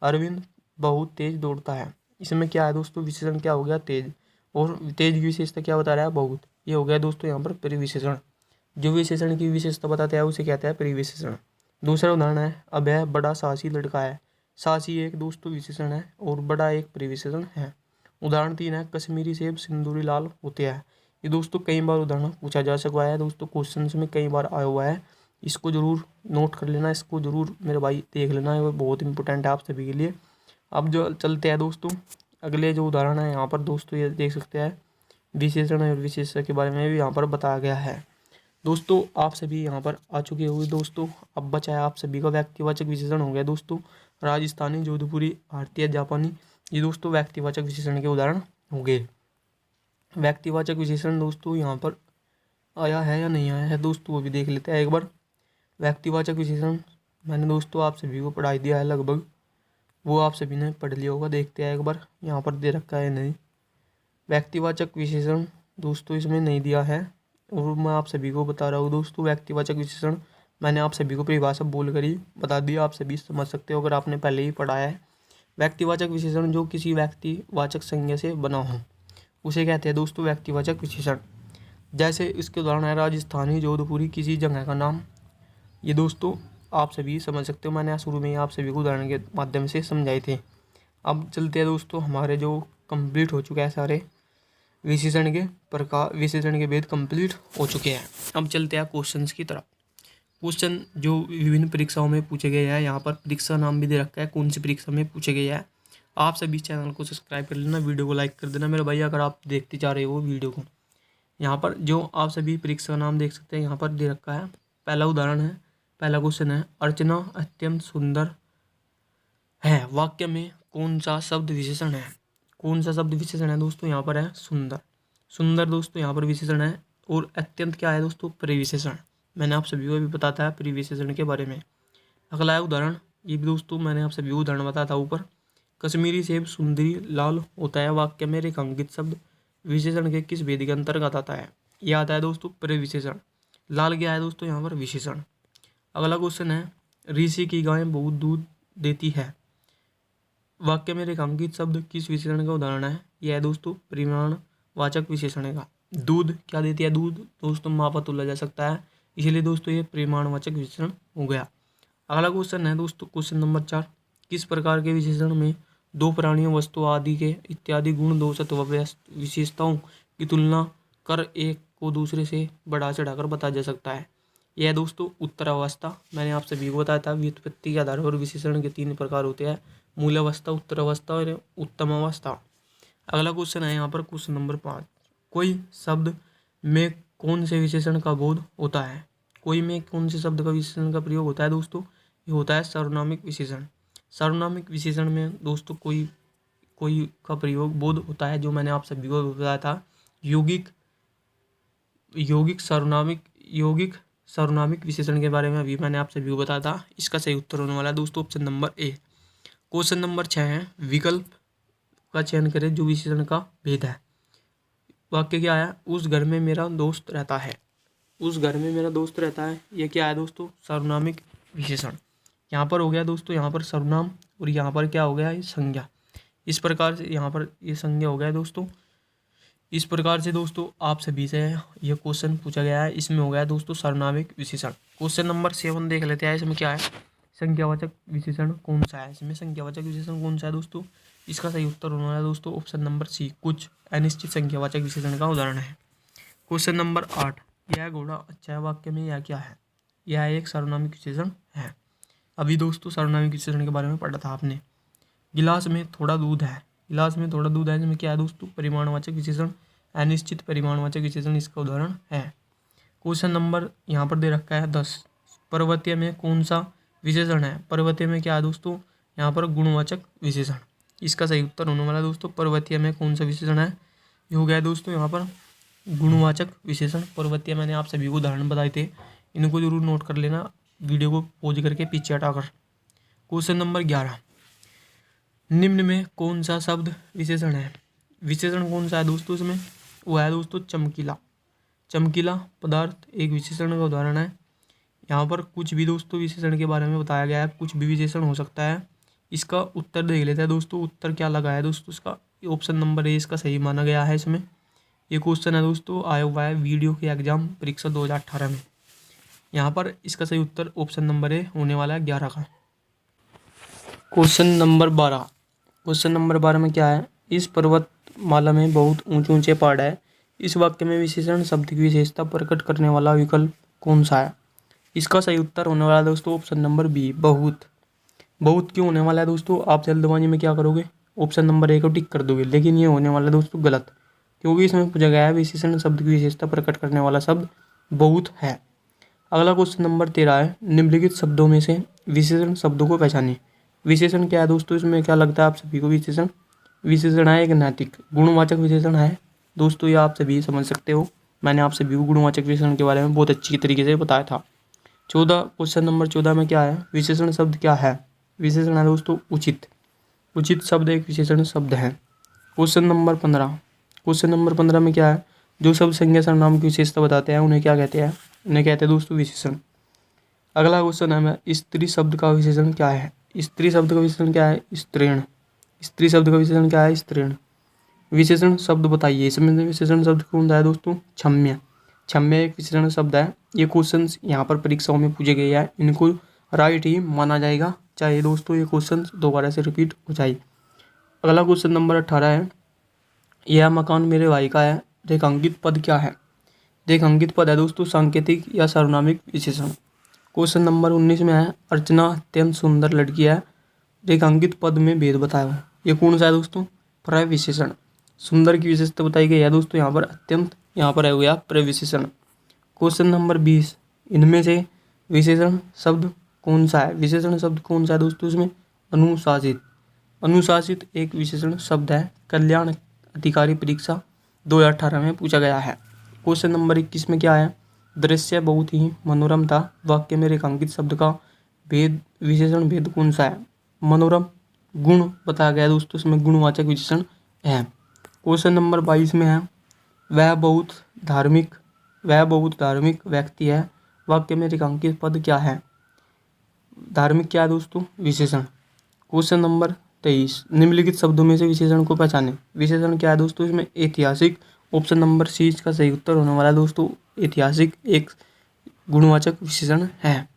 अरविंद बहुत तेज दौड़ता है। इसमें क्या है दोस्तों? विशेषण क्या हो गया? तेज। और तेज की विशेषता क्या बता रहा है? बहुत। ये हो गया दोस्तों यहाँ पर प्रीविशेषण। जो विशेषण की विशेषता बताते हैं उसे कहते हैं प्रीविशेषण। दूसरा उदाहरण है अभय बड़ा साहसी लड़का है। साहसी एक दोस्तों विशेषण है और बड़ा एक प्रीविशेषण है। उदाहरण 3 है कश्मीरी सेब सिंदूरी लाल होते हैं। ये दोस्तों कई बार उदाहरण पूछा जा सकता है दोस्तों, क्वेश्चन में कई बार आया हुआ है। इसको जरूर नोट कर लेना, इसको जरूर मेरे भाई देख लेना, ये बहुत इंपॉर्टेंट है आप सभी के लिए। अब जो चलते हैं दोस्तों अगले जो उदाहरण है यहाँ पर दोस्तों ये देख सकते हैं, विशेषण और विशेषण के बारे में भी यहाँ पर बताया गया है। दोस्तों आप सभी यहाँ पर आ चुके हुए दोस्तों। अब बचा है आप सभी का व्यक्तिवाचक विशेषण हो गया दोस्तों। राजस्थानी, जोधपुरी, भारतीय, जापानी, ये दोस्तों व्यक्तिवाचक विशेषण के उदाहरण हो गए। व्यक्तिवाचक विशेषण दोस्तों यहाँ पर आया है या नहीं आया है दोस्तों वो भी देख लेते हैं एक बार। व्यक्तिवाचक विशेषण मैंने दोस्तों आप सभी को पढ़ाई दिया है लगभग, वो आप सभी ने पढ़ लिया होगा। देखते हैं एक बार यहाँ पर दे रखा है नहीं। व्यक्तिवाचक विशेषण दोस्तों इसमें नहीं दिया है और मैं आप सभी को बता रहा हूँ दोस्तों। व्यक्तिवाचक विशेषण मैंने आप सभी को परिभाषा बोल कर ही बता दिया, आप सभी समझ सकते हो अगर आपने पहले ही पढ़ा है। व्यक्तिवाचक विशेषण जो किसी व्यक्तिवाचक संज्ञा से बना हो उसे कहते हैं दोस्तों व्यक्तिवाचक विशेषण। जैसे इसके उदाहरण है राजस्थानी, जोधपुरी, किसी जगह का नाम। ये दोस्तों आप सभी समझ सकते हो, मैंने शुरू में ही आप सभी को उदाहरण के माध्यम से समझाए थे। अब चलते हैं दोस्तों, हमारे जो कंप्लीट हो चुके हैं सारे विशेषण के प्रकार, विशेषण के भेद कंप्लीट हो चुके हैं। अब चलते हैं क्वेश्चंस की तरफ। क्वेश्चन जो विभिन्न परीक्षाओं में पूछे गए हैं, यहाँ पर परीक्षा नाम भी दे रखा है कौन सी परीक्षा में पूछे गए हैं। आप सभी चैनल को सब्सक्राइब कर लेना, वीडियो को लाइक कर देना मेरे भाई अगर आप देखते जा रहे हो वीडियो को। यहाँ पर जो आप सभी परीक्षा का नाम देख सकते हैं यहाँ पर दे रखा है। पहला उदाहरण है, पहला क्वेश्चन है अर्चना अत्यंत सुंदर है, वाक्य में कौन सा शब्द विशेषण है? कौन सा शब्द विशेषण है दोस्तों? यहाँ पर है सुंदर। सुंदर दोस्तों यहाँ पर विशेषण है और अत्यंत क्या है दोस्तों? परिविशेषण। मैंने आप सभी को भी बताया था प्री विशेषण के बारे में। अगला है उदाहरण, ये भी दोस्तों मैंने आप सभी को उदाहरण बताया था ऊपर। कश्मीरी सेब सुंदरी लाल होता है वाक्य में रेखांकित शब्द विशेषण के किस भेद के अंतर्गत आता है? ये आता है दोस्तों प्रविशेषण। लाल क्या है दोस्तों यहाँ पर? विशेषण। अगला क्वेश्चन है, ऋषि की गाय बहुत दूध देती है वाक्य में रेखांकित शब्द किस विशेषण का उदाहरण है? यह है दोस्तों परिमाणवाचक विशेषण का। दूध क्या देती है? दूध दोस्तों मापा तोला जा सकता है, इसलिए दोस्तों ये परिमाणवाचक विशेषण हो गया। अगला क्वेश्चन है दोस्तों क्वेश्चन नंबर 4, किस प्रकार के विशेषण में दो प्राणियों वस्तु आदि के इत्यादि गुण दोष अथवा विशेषताओं की तुलना कर एक को दूसरे से बढ़ा चढ़ाकर बताया जा सकता है? यह दोस्तों उत्तरावस्था। मैंने आप सभी को बताया था व्युत्पत्ति के आधार पर विशेषण के 3 प्रकार होते हैं, मूलावस्था, उत्तरावस्था और उत्तम अवस्था। अगला क्वेश्चन है यहाँ पर क्वेश्चन नंबर 5, कोई शब्द में कौन से विशेषण का बोध होता है? कोई में कौन से शब्द का विशेषण का प्रयोग होता है दोस्तों? ये होता है सार्वनामिक विशेषण। सार्वनामिक विशेषण में दोस्तों कोई का प्रयोग बोध होता है, जो मैंने आप सभी को बताया था। यौगिक सार्वनामिक विशेषण के बारे में अभी मैंने आप सभी को बताया था। इसका सही उत्तर होने वाला है दोस्तों option number A. Question number 6 है, विकल्प का चयन करें जो विशेषण का भेद है। वाक्य क्या है? उस घर में मेरा दोस्त रहता है। उस घर में मेरा दोस्त रहता है, ये क्या है दोस्तों? सार्वनामिक विशेषण। यहाँ पर हो गया दोस्तों, यहाँ पर सर्वनाम और यहाँ पर क्या हो गया? ये संज्ञा। इस प्रकार से यहाँ पर ये संज्ञा हो गया दोस्तों। इस प्रकार से दोस्तों आप सभी से ये क्वेश्चन पूछा गया है, इसमें हो गया दोस्तों सार्वनामिक विशेषण। क्वेश्चन नंबर 7 देख लेते हैं, इसमें क्या है? संज्ञावाचक विशेषण कौन सा है? इसमें संज्ञावाचक विशेषण कौन सा है दोस्तों? इसका सही उत्तर होने वाला है दोस्तों ऑप्शन नंबर सी, कुछ अनिश्चित संज्ञावाचक विशेषण का उदाहरण है। क्वेश्चन नंबर 8, यह घोड़ा अच्छा है वाक्य में यह क्या है? यह एक सार्वनामिक विशेषण है। अभी दोस्तों सार्वनामिक विशेषण के बारे में पढ़ा था आपने। गिलास में थोड़ा दूध है। गिलास में थोड़ा दूध है, इसमें क्या है दोस्तों? परिमाणवाचक विशेषण, अनिश्चित परिमाणवाचक विशेषण इसका उदाहरण है। क्वेश्चन नंबर यहाँ पर दे रखा है 10, पर्वतीय में कौन सा विशेषण है? पर्वतीय में क्या है दोस्तों? यहाँ पर गुणवाचक विशेषण। इसका सही उत्तर होने वाला दोस्तों पर्वतीय में कौन सा विशेषण है? ये हो गया दोस्तों यहाँ पर गुणवाचक विशेषण। पर्वतीय मैंने आप सभी को उदाहरण बताए थे, इनको जरूर नोट कर लेना वीडियो को पॉज करके पीछे हटाकर। क्वेश्चन नंबर 11, निम्न में कौन सा शब्द विशेषण है? विशेषण कौन सा है दोस्तों इसमें? वो है दोस्तों चमकीला। चमकीला पदार्थ एक विशेषण का उदाहरण है। यहाँ पर कुछ भी दोस्तों विशेषण के बारे में बताया गया है, कुछ भी विशेषण हो सकता है। इसका उत्तर देख लेते हैं दोस्तों। उत्तर क्या लगा है दोस्तों इसका? ऑप्शन नंबर ए इसका सही माना गया है। इसमें ये क्वेश्चन है दोस्तों आया हुआ है वीडियो के एग्जाम परीक्षा 2018 में। यहाँ पर इसका सही उत्तर ऑप्शन नंबर ए होने वाला है 11 का। क्वेश्चन नंबर 12, क्वेश्चन नंबर 12 में क्या है? इस पर्वतमाला में बहुत ऊंचे ऊंचे पहाड़ है। इस वाक्य में विशेषण शब्द की विशेषता प्रकट करने वाला विकल्प कौन सा है? इसका सही उत्तर होने वाला है दोस्तों ऑप्शन नंबर बी, बहुत। बहुत क्यों होने वाला है दोस्तों? आप जल्दबाजी में क्या करोगे? ऑप्शन नंबर ए को टिक कर दोगे, लेकिन ये होने वाला है दोस्तों गलत, क्योंकि इसमें पूछा गया है विशेषण शब्द की विशेषता प्रकट करने वाला शब्द बहुत है। अगला क्वेश्चन नंबर 13 है, निम्नलिखित शब्दों में से विशेषण शब्दों को पहचानें। विशेषण क्या है दोस्तों? इसमें क्या लगता है आप सभी को? विशेषण है एक नैतिक गुणवाचक विशेषण है दोस्तों, ये आप सभी समझ सकते हो। मैंने आप सभी को गुणवाचक विशेषण के बारे में बहुत अच्छी तरीके से बताया था। 14, क्वेश्चन नंबर 14 में क्या है? विशेषण शब्द क्या है? विशेषण है दोस्तों उचित। उचित शब्द एक विशेषण शब्द है। क्वेश्चन नंबर 15 में क्या है? जो शब्द संज्ञा सर्वनाम की विशेषता बताते हैं उन्हें क्या कहते हैं? उन्हें कहते हैं दोस्तों विशेषण। अगला क्वेश्चन है, स्त्री शब्द का विशेषण क्या है? स्त्री शब्द का विशेषण क्या है? स्त्रीण। स्त्री शब्द का विशेषण क्या है? स्त्रीण। विशेषण शब्द बताइए। इसमें विशेषण शब्द कौन सा है दोस्तों? क्षम्य। क्षम्य एक विशेषण शब्द है। ये क्वेश्चन यहाँ पर परीक्षाओं में पूछे गए हैं, इनको राइट ही माना जाएगा, चाहे दोस्तों ये क्वेश्चन दोबारा से रिपीट हो जाए। अगला क्वेश्चन नंबर 18 है, यह मकान मेरे भाई का है। रेखांकित पद क्या है? रेखांकित पद है दोस्तों सांकेतिक या सार्वनामिक विशेषण। क्वेश्चन नंबर 19 में है, अर्चना अत्यंत सुंदर लड़की है। रेखांकित पद में भेद बताओ। ये कौन सा है दोस्तों? प्रविशेषण। सुंदर की विशेषता बताई गई है दोस्तों यहाँ पर अत्यंत, यहाँ पर है गया प्रविशेषण। क्वेश्चन नंबर 20, इनमें से विशेषण शब्द कौन सा है? विशेषण शब्द कौन सा है दोस्तों इसमें? अनुशासित। अनुशासित एक विशेषण शब्द है। कल्याण अधिकारी परीक्षा 2018 में पूछा गया है। क्वेश्चन नंबर 21 में क्या है? दृश्य बहुत ही मनोरम था। वाक्य में रेखांकित शब्द का भेद विशेषण भेद कौन सा है? मनोरम। गुण बताया गया दोस्तों, इसमें गुणवाचक विशेषण है। क्वेश्चन नंबर 22 में है वह बहुत धार्मिक व्यक्ति है। वाक्य में रेखांकित पद क्या है? धार्मिक क्या है दोस्तों? विशेषण। क्वेश्चन नंबर 23 निम्नलिखित शब्दों में से विशेषण को पहचाने। विशेषण क्या है दोस्तों? इसमें ऐतिहासिक। ऑप्शन नंबर सी इसका सही उत्तर होने वाला है दोस्तों। ऐतिहासिक एक गुणवाचक विशेषण है।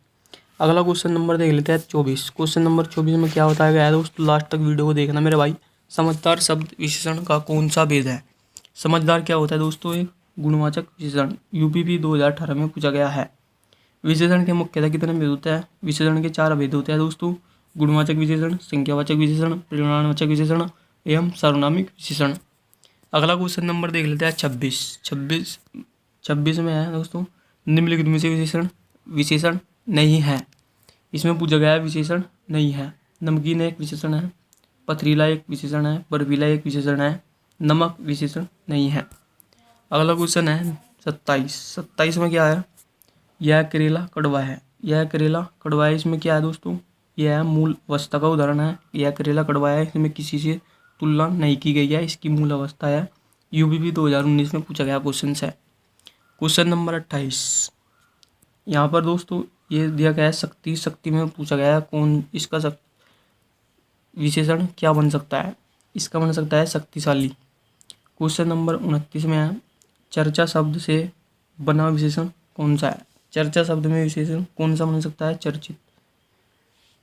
अगला क्वेश्चन नंबर देख लेते हैं 24। क्वेश्चन नंबर 24 में क्या बताया गया है दोस्तों? लास्ट तक वीडियो को देखना मेरे भाई। समझदार शब्द विशेषण का कौन सा भेद है? समझदार क्या होता है दोस्तों? एक गुणवाचक विशेषण। यूपीपी 2018 में पूछा गया है। विशेषण के मुख्यतः कितने भेद होते हैं? विशेषण के 4 भेद होते हैं दोस्तों। गुणवाचक विशेषण, संख्यावाचक विशेषण, परिमाणवाचक विशेषण एवं सार्वनामिक विशेषण। अगला क्वेश्चन नंबर देख लेते हैं 26 में है दोस्तों निम्नलिखित में से विशेषण नहीं है। इसमें पूछा गया है विशेषण नहीं है। नमकीन एक विशेषण है, पथरीला एक विशेषण है, बर्फीला एक विशेषण है, नमक विशेषण नहीं है। अगला क्वेश्चन है 27 में क्या है? यह करेला कड़वा है। यह करेला कड़वा है, इसमें क्या है दोस्तों? यह मूल अवस्था का उदाहरण है। यह करेला कड़वा है, इसमें किसी से तुलना नहीं की गई है, इसकी मूल अवस्था है। यूपीपी 2019 में पूछा गया क्वेश्चन है। क्वेश्चन नंबर 28 यहाँ पर दोस्तों ये दिया गया है शक्ति में पूछा गया है कौन इसका विशेषण क्या बन सकता है? इसका बन सकता है शक्तिशाली। क्वेश्चन नंबर 29 में है चर्चा शब्द से बना विशेषण कौन सा है? चर्चा शब्द में विशेषण कौन सा बन सकता है? चर्चित।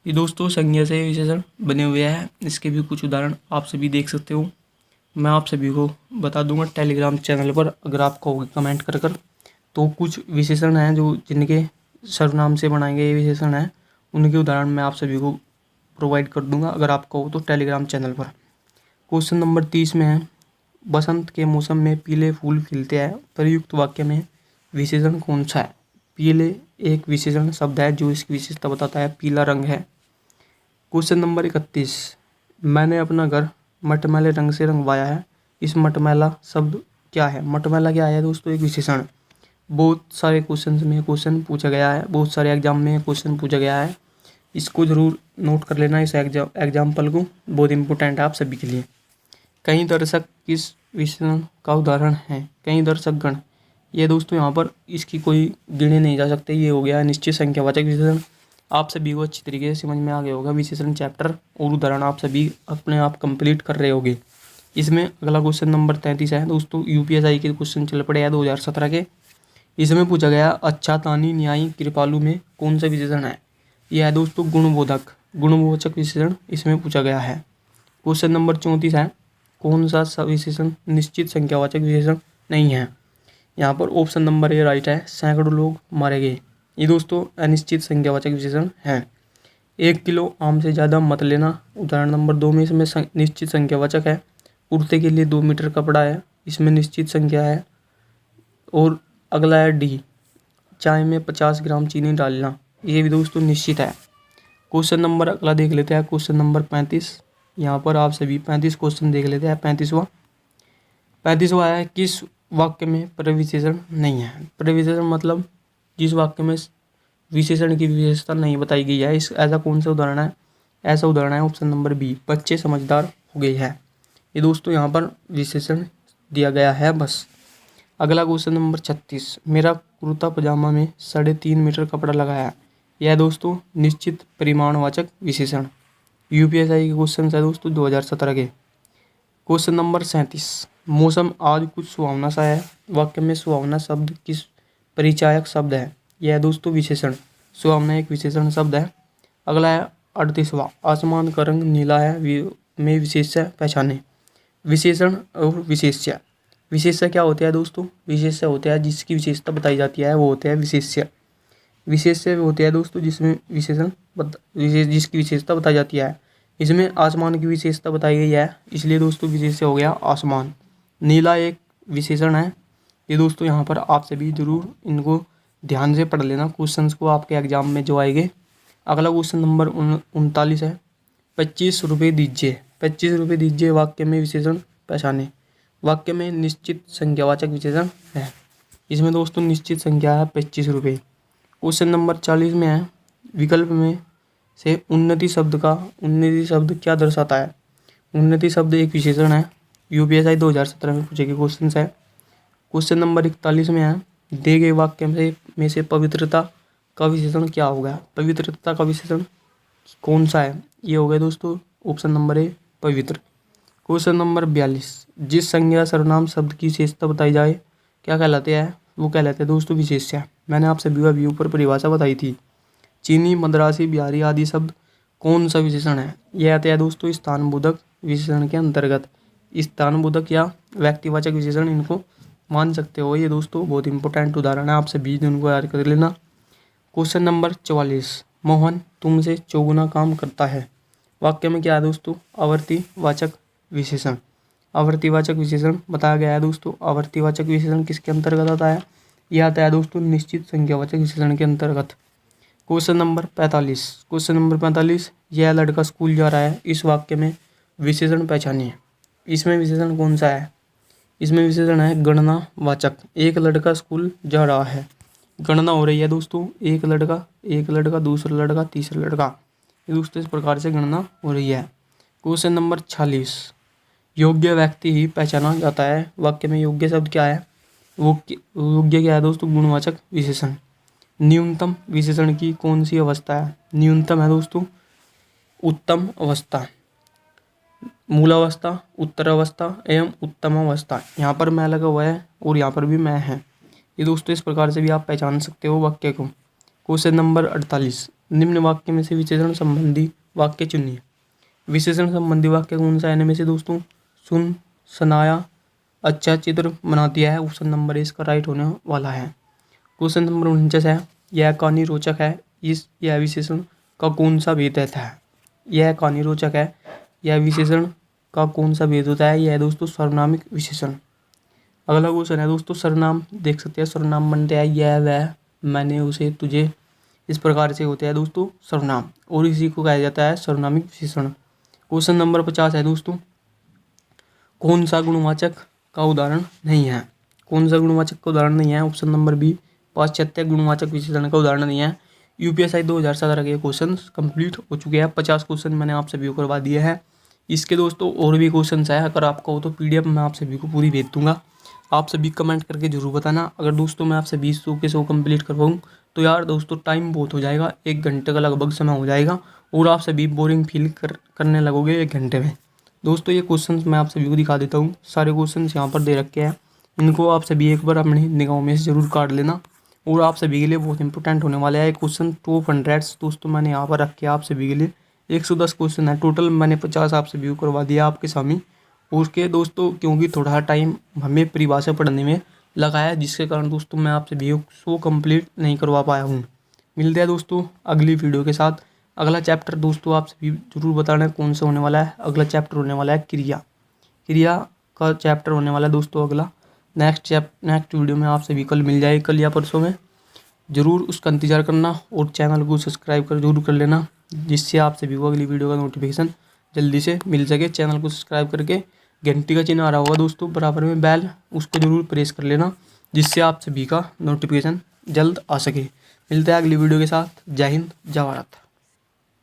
ये दोस्तों संज्ञा से विशेषण बने हुए हैं। इसके भी कुछ उदाहरण आप सभी देख सकते हो। मैं आप सभी को बता दूंगा टेलीग्राम चैनल पर, अगर आप कहोगे कमेंट कर तो कुछ विशेषण हैं जो जिनके सर्वनाम से बनाए गए विशेषण हैं, उनके उदाहरण मैं आप सभी को प्रोवाइड कर दूंगा अगर आप कहो तो टेलीग्राम चैनल पर। क्वेश्चन नंबर 30 में है बसंत के मौसम में पीले फूल खिलते हैं। प्रयुक्त वाक्य में विशेषण कौन सा है? पीले एक विशेषण शब्द है जो इसकी विशेषता बताता है, पीला रंग है। क्वेश्चन नंबर 31 मैंने अपना घर मटमैले रंग से रंगवाया है। इस मटमैला शब्द क्या है? मटमैला क्या है दोस्तों? एक विशेषण। बहुत सारे क्वेश्चन में क्वेश्चन पूछा गया है, बहुत सारे एग्जाम में क्वेश्चन पूछा गया है। इसको जरूर नोट कर लेना, इस एग्जाम्पल को, बहुत इंपॉर्टेंट है आप सभी के लिए। कई दर्शक किस विशेषण का उदाहरण है? कई दर्शकगण। ये दोस्तों यहाँ पर इसकी कोई गिने नहीं जा सकते, ये हो गया निश्चित संख्यावाचक विशेषण। आप सभी को अच्छी तरीके से समझ में आ गया होगा विशेषण चैप्टर और उदाहरण आप सभी अपने आप कंप्लीट कर रहे होगे। इसमें अगला क्वेश्चन नंबर 33 है दोस्तों। यूपीएससी के क्वेश्चन चल पड़े हैं 2017 के। इसमें पूछा गया अच्छा तानी न्यायी कृपालु में कौन सा विशेषण है? यह है दोस्तों गुणबोधक गुणवाचक विशेषण इसमें पूछा गया है। क्वेश्चन नंबर 34 है कौन सा विशेषण निश्चित संख्यावाचक विशेषण नहीं है? यहाँ पर ऑप्शन नंबर ए राइट है, सैकड़ों लोग मारे गए। ये दोस्तों अनिश्चित संख्यावाचक विशेषण है। 1 किलो आम से ज़्यादा मत लेना, उदाहरण नंबर 2 में इसमें निश्चित संख्यावाचक है। कुर्ते के लिए 2 मीटर कपड़ा है, इसमें निश्चित संख्या है। और अगला है डी, चाय में 50 ग्राम चीनी डालना, ये भी दोस्तों निश्चित है। क्वेश्चन नंबर अगला देख लेते हैं, क्वेश्चन नंबर 35। यहाँ पर आप सभी 35 क्वेश्चन देख लेते हैं। 35वां है किस वाक्य में प्रविशेषण नहीं है? प्रविशेषण मतलब जिस वाक्य में विशेषण की विशेषता नहीं बताई गई है, इस ऐसा कौन सा उदाहरण है? ऐसा उदाहरण है ऑप्शन नंबर बी, बच्चे समझदार हो गए हैं। ये दोस्तों यहाँ पर विशेषण दिया गया है बस। अगला क्वेश्चन नंबर 36 मेरा कुर्ता पजामा में 3.5 मीटर कपड़ा लगाया है। यह दोस्तों निश्चित परिमाणवाचक विशेषण। यूपीएससी के क्वेश्चन है दोस्तों 2017 के। क्वेश्चन नंबर 37 मौसम आज कुछ सुहावना सा है। वाक्य में सुहावना शब्द किस परिचायक शब्द है? यह है दोस्तों विशेषण। सुहावना एक विशेषण शब्द है। अगला है 38वां आसमान का रंग नीला है में विशेष्य पहचाने। विशेषण और विशेष्य। विशेष्य क्या होता है दोस्तों? विशेष्य होता है जिसकी विशेषता बताई जाती है, वो होते हैं विशेष्य। विशेष्य होते हैं दोस्तों जिसमें जिसकी विशेषता बताई जाती है। इसमें आसमान की विशेषता बताई गई है, इसलिए दोस्तों विशेष्य हो गया आसमान। नीला एक विशेषण है। ये दोस्तों यहाँ पर आप सभी जरूर इनको ध्यान से पढ़ लेना, क्वेश्चंस को आपके एग्जाम में जो आएंगे। अगला क्वेश्चन नंबर 39 है 25 रुपये दीजिए। 25 रुपये दीजिए, वाक्य में विशेषण पहचाने। वाक्य में निश्चित संख्यावाचक विशेषण है। इसमें दोस्तों निश्चित संख्या है 25 रुपये। क्वेश्चन नंबर 40 में है, विकल्प में से उन्नति शब्द क्या दर्शाता है। उन्नति शब्द एक विशेषण है। यूपीएसआई 2017 में पूछे गए क्वेश्चन है। क्वेश्चन नंबर 41 में है, दिए गए वाक्य में से पवित्रता का विशेषण क्या होगा। पवित्रता का विशेषण कौन सा है, ये हो गया दोस्तों ऑप्शन नंबर ए पवित्र। क्वेश्चन नंबर 42, जिस संज्ञा सर्वनाम शब्द की विशेषता बताई जाए क्या कहलाते हैं, वो कहलाते हैं दोस्तों विशेष्य। मैंने आपसे अभी ऊपर परिभाषा बताई थी। चीनी, मद्रासी, बिहारी आदि शब्द कौन सा विशेषण है, यह आता है दोस्तों स्थानबोधक विशेषण के अंतर्गत। स्थानबोधक या व्यक्तिवाचक विशेषण इनको मान सकते हो। ये दोस्तों बहुत इंपॉर्टेंट उदाहरण है, आपसे 20 दिन को याद कर लेना। क्वेश्चन नंबर 44, मोहन तुमसे चौगुना काम करता है। वाक्य में क्या है दोस्तों, आवर्तीवाचक विशेषण। आवर्तीवाचक विशेषण बताया गया है दोस्तों। आवर्तीवाचक विशेषण किसके अंतर्गत आता है, यह आता है दोस्तों निश्चित संख्यावाचक विशेषण के अंतर्गत। क्वेश्चन नंबर 45, यह लड़का स्कूल जा रहा है। इस वाक्य में विशेषण पहचानिए। इसमें विशेषण कौन सा है, इसमें विशेषण है गणनावाचक। एक लड़का स्कूल जा रहा है, गणना हो रही है दोस्तों। एक लड़का, दूसरा लड़का, तीसरा लड़का, ये दोस्तों इस प्रकार से गणना हो रही है। क्वेश्चन नंबर 46, योग्य व्यक्ति ही पहचाना जाता है। वाक्य में योग्य शब्द क्या है, योग्य क्या है दोस्तों, गुणवाचक विशेषण। न्यूनतम विशेषण की कौन सी अवस्था है, न्यूनतम है दोस्तों उत्तम अवस्था। मूलावस्था, उत्तरावस्था एवं उत्तम अवस्था। यहाँ पर मैं लगा हुआ है और यहाँ पर भी मैं है। ये दोस्तों इस प्रकार से भी आप पहचान सकते हो वाक्य को। क्वेश्चन नंबर 48, निम्न वाक्य में से विशेषण संबंधी वाक्य चुनिए। विशेषण संबंधी वाक्य कौन सा है इनमें से दोस्तों, सुन, सुनाया, अच्छा चित्र बना दिया है। ऑप्शन नंबर ए इसका राइट होने वाला है। क्वेश्चन नंबर 49 है, यह कहानी रोचक है। यह विशेषण का कौन सा भेद रहता है। यह कहानी रोचक है, यह विशेषण का कौन सा भेद होता है, यह है दोस्तों सर्वनामिक विशेषण। अगला क्वेश्चन है दोस्तों सर्वनाम, देख सकते हैं सर्वनाम बनते हैं यह, वह, मैंने, उसे, तुझे, इस प्रकार से होते हैं दोस्तों सर्वनाम, और इसी को कहा जाता है सर्वनामिक विशेषण। क्वेश्चन नंबर 50 है दोस्तों, कौन सा गुणवाचक का उदाहरण नहीं है। कौन सा गुणवाचक का उदाहरण नहीं है, ऑप्शन नंबर बी पाश्चात्य गुणवाचक विशेषण का उदाहरण नहीं है। यूपीएसआई 2017 के क्वेश्चन कंप्लीट हो चुके हैं। 50 क्वेश्चन मैंने आप सभी को करवा दिए हैं। इसके दोस्तों और भी क्वेश्चन है, अगर आपका हो तो पीडीएफ मैं आप सभी को पूरी भेज दूंगा। आप सभी कमेंट करके जरूर बताना। अगर दोस्तों मैं आपसे 20 के 100 कंप्लीट करवाऊँ तो यार दोस्तों टाइम बहुत हो जाएगा, 1 घंटे का लगभग समय हो जाएगा और आप सभी बोरिंग फील करने लगोगे 1 घंटे में। दोस्तों ये क्वेश्चन मैं आप सभी को दिखा देता हूँ। सारे क्वेश्चन यहाँ पर दे रखे हैं, इनको आप सभी एक बार अपनी निगाहों में से जरूर काट लेना और आप सभी के लिए बहुत इंपॉर्टेंट होने वाला है। क्वेश्चन टॉप 100 दोस्तों मैंने यहाँ पर रखे आप सभी के लिए। 110 क्वेश्चन है टोटल, मैंने 50 आप सभी को करवा दिया आपके सामने। और उसके दोस्तों क्योंकि थोड़ा टाइम हमें परिभाषा पढ़ने में लगा है, जिसके कारण दोस्तों मैं आप सभी को 100 कंप्लीट नहीं करवा पाया हूँ। मिलते हैं दोस्तों अगली वीडियो के साथ। अगला चैप्टर दोस्तों आप सभी जरूर बताना कौन सा होने वाला है। अगला चैप्टर होने वाला है क्रिया का चैप्टर होने वाला है दोस्तों अगला। नेक्स्ट वीडियो में आप सभी कल मिल जाए, कल या परसों में। ज़रूर उसका इंतज़ार करना और चैनल को सब्सक्राइब जरूर कर लेना, जिससे आप सभी को अगली वीडियो का नोटिफिकेशन जल्दी से मिल सके। चैनल को सब्सक्राइब करके घंटी का चिन्ह आ रहा होगा दोस्तों बराबर में बेल, उसको जरूर प्रेस कर लेना, जिससे आप सभी का नोटिफिकेशन जल्द आ सके। मिलते हैं अगली वीडियो के साथ। जय हिंद, जय भारत।